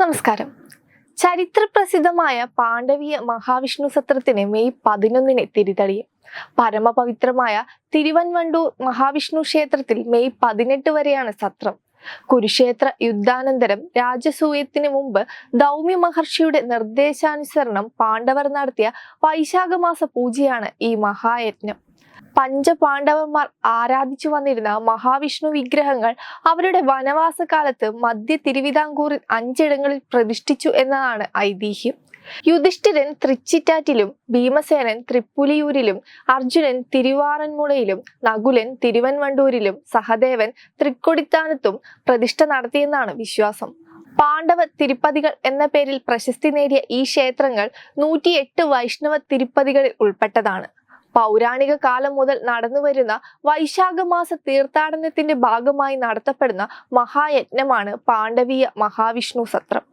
നമസ്കാരം. ചരിത്രപ്രസിദ്ധമായ പാണ്ഡവീയ മഹാവിഷ്ണു സത്രത്തിന് മെയ് 11 തിരിതെളിയും. പരമപവിത്രമായ തിരുവൻവണ്ടൂർ മഹാവിഷ്ണു ക്ഷേത്രത്തിൽ മെയ് 18 വരെയാണ് സത്രം. കുരുക്ഷേത്ര യുദ്ധാനന്തരം രാജസൂയത്തിന് മുമ്പ് ദൗമ്യ മഹർഷിയുടെ നിർദ്ദേശാനുസരണം പാണ്ഡവർ നടത്തിയ വൈശാഖമാസ പൂജയാണ് ഈ മഹായജ്ഞം. പഞ്ചപാണ്ഡവന്മാർ ആരാധിച്ചു വന്നിരുന്ന മഹാവിഷ്ണു വിഗ്രഹങ്ങൾ അവരുടെ വനവാസകാലത്ത് മധ്യ തിരുവിതാംകൂറിൽ 5 ഇടങ്ങളിൽ പ്രതിഷ്ഠിച്ചു എന്നതാണ് ഐതിഹ്യം. യുധിഷ്ഠിരൻ തൃച്ചിറ്റാറ്റിലും, ഭീമസേനൻ തൃപ്പുലിയൂരിലും, അർജുനൻ തിരുവാറന്മുളയിലും, നകുലൻ തിരുവൻവണ്ടൂരിലും, സഹദേവൻ തൃക്കൊടിത്താനത്തും പ്രതിഷ്ഠ നടത്തിയെന്നാണ് വിശ്വാസം. പാണ്ഡവ തിരുപ്പതികൾ എന്ന പേരിൽ പ്രശസ്തി നേടിയ ഈ ക്ഷേത്രങ്ങൾ 108 വൈഷ്ണവ തിരുപ്പതികളിൽ ഉൾപ്പെട്ടതാണ്. പൗരാണിക കാലം മുതൽ നടന്നുവരുന്ന വൈശാഖമാസ തീർത്ഥാടനത്തിന്റെ ഭാഗമായി നടത്തപ്പെടുന്ന മഹായജ്ഞമാണ് പാണ്ഡവീയ മഹാവിഷ്ണു സത്രം.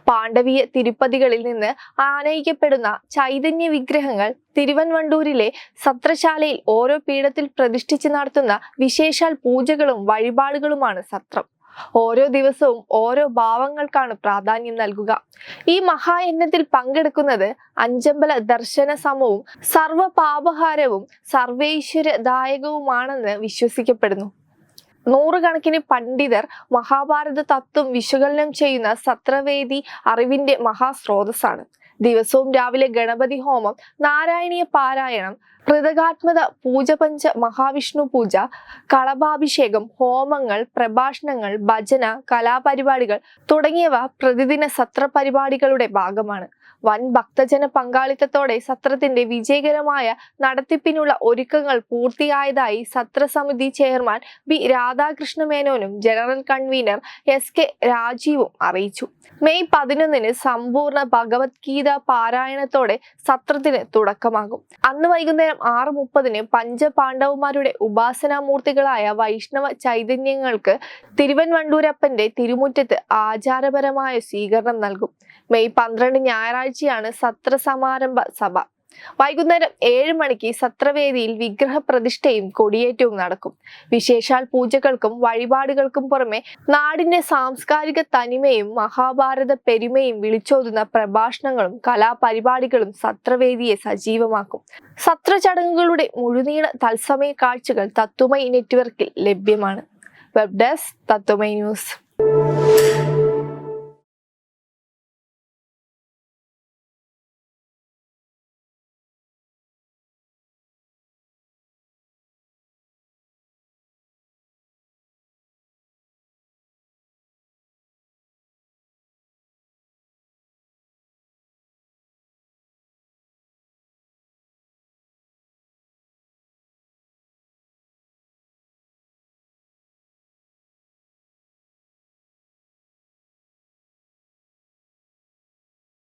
പാണ്ഡവീയ തിരുപ്പതികളിൽ നിന്ന് ആനയിക്കപ്പെടുന്ന ചൈതന്യ വിഗ്രഹങ്ങൾ തിരുവൻവണ്ടൂരിലെ സത്രശാലയിൽ ഓരോ പീഠത്തിൽ പ്രതിഷ്ഠിച്ച് നടത്തുന്ന വിശേഷാൽ പൂജകളും വഴിപാടുകളുമാണ് സത്രം. ഓരോ ദിവസവും ഓരോ ഭാവങ്ങൾക്കാണ് പ്രാധാന്യം നൽകുക. ഈ മഹായജ്ഞത്തിൽ പങ്കെടുക്കുന്നത് അഞ്ചമ്പല ദർശന സമവും സർവപാപഹാരവും സർവേശ്വരദായകവുമാണെന്ന് വിശ്വസിക്കപ്പെടുന്നു. നൂറുകണക്കിന് പണ്ഡിതർ മഹാഭാരത തത്വം വിശകലനം ചെയ്യുന്ന സത്രവേദി അറിവിന്റെ മഹാസ്രോതസ്സാണ്. ദിവസവും രാവിലെ ഗണപതി ഹോമം, നാരായണീയ പാരായണം, കൃതകാത്മത പൂജപഞ്ച മഹാവിഷ്ണു പൂജ, കളഭാഭിഷേകം, ഹോമങ്ങൾ, പ്രഭാഷണങ്ങൾ, ഭജന, കലാപരിപാടികൾ തുടങ്ങിയവ പ്രതിദിന സത്ര പരിപാടികളുടെ ഭാഗമാണ്. വൻ ഭക്തജന പങ്കാളിത്തത്തോടെ സത്രത്തിന്റെ വിജയകരമായ നടത്തിപ്പിനുള്ള ഒരുക്കങ്ങൾ പൂർത്തിയായതായി സത്രസമിതി ചെയർമാൻ ബി രാധാകൃഷ്ണ മേനോനും ജനറൽ കൺവീനർ എസ് രാജീവും അറിയിച്ചു. മെയ് 11 സമ്പൂർണ്ണ ഭഗവത്ഗീത പാരായണത്തോടെ സത്രത്തിന് തുടക്കമാകും. അന്ന് വൈകുന്നേരം 6:30 പഞ്ചപാണ്ഡവന്മാരുടെ ഉപാസനാമൂർത്തികളായ വൈഷ്ണവ ചൈതന്യങ്ങൾക്ക് തിരുവൻവണ്ടൂരപ്പന്റെ തിരുമുറ്റത്ത് ആചാരപരമായ സ്വീകരണം നൽകും. മെയ് 12 ഞായറാഴ്ചയാണ് സത്ര സമാരംഭ സഭ. വൈകുന്നേരം 7 മണിക്ക് സത്രവേദിയിൽ വിഗ്രഹ പ്രതിഷ്ഠയും കൊടിയേറ്റവും നടക്കും. വിശേഷാൽ പൂജകൾക്കും വഴിപാടുകൾക്കും പുറമെ നാടിന്റെ സാംസ്കാരിക തനിമയും മഹാഭാരത പെരുമയും വിളിച്ചോതുന്ന പ്രഭാഷണങ്ങളും കലാപരിപാടികളും സത്രവേദിയെ സജീവമാക്കും. സത്ര ചടങ്ങുകളുടെ മുഴുനീള തത്സമയ കാഴ്ചകൾ തത്വമയി നെറ്റ്വർക്കിൽ ലഭ്യമാണ്. Web desk Tattwamayi news.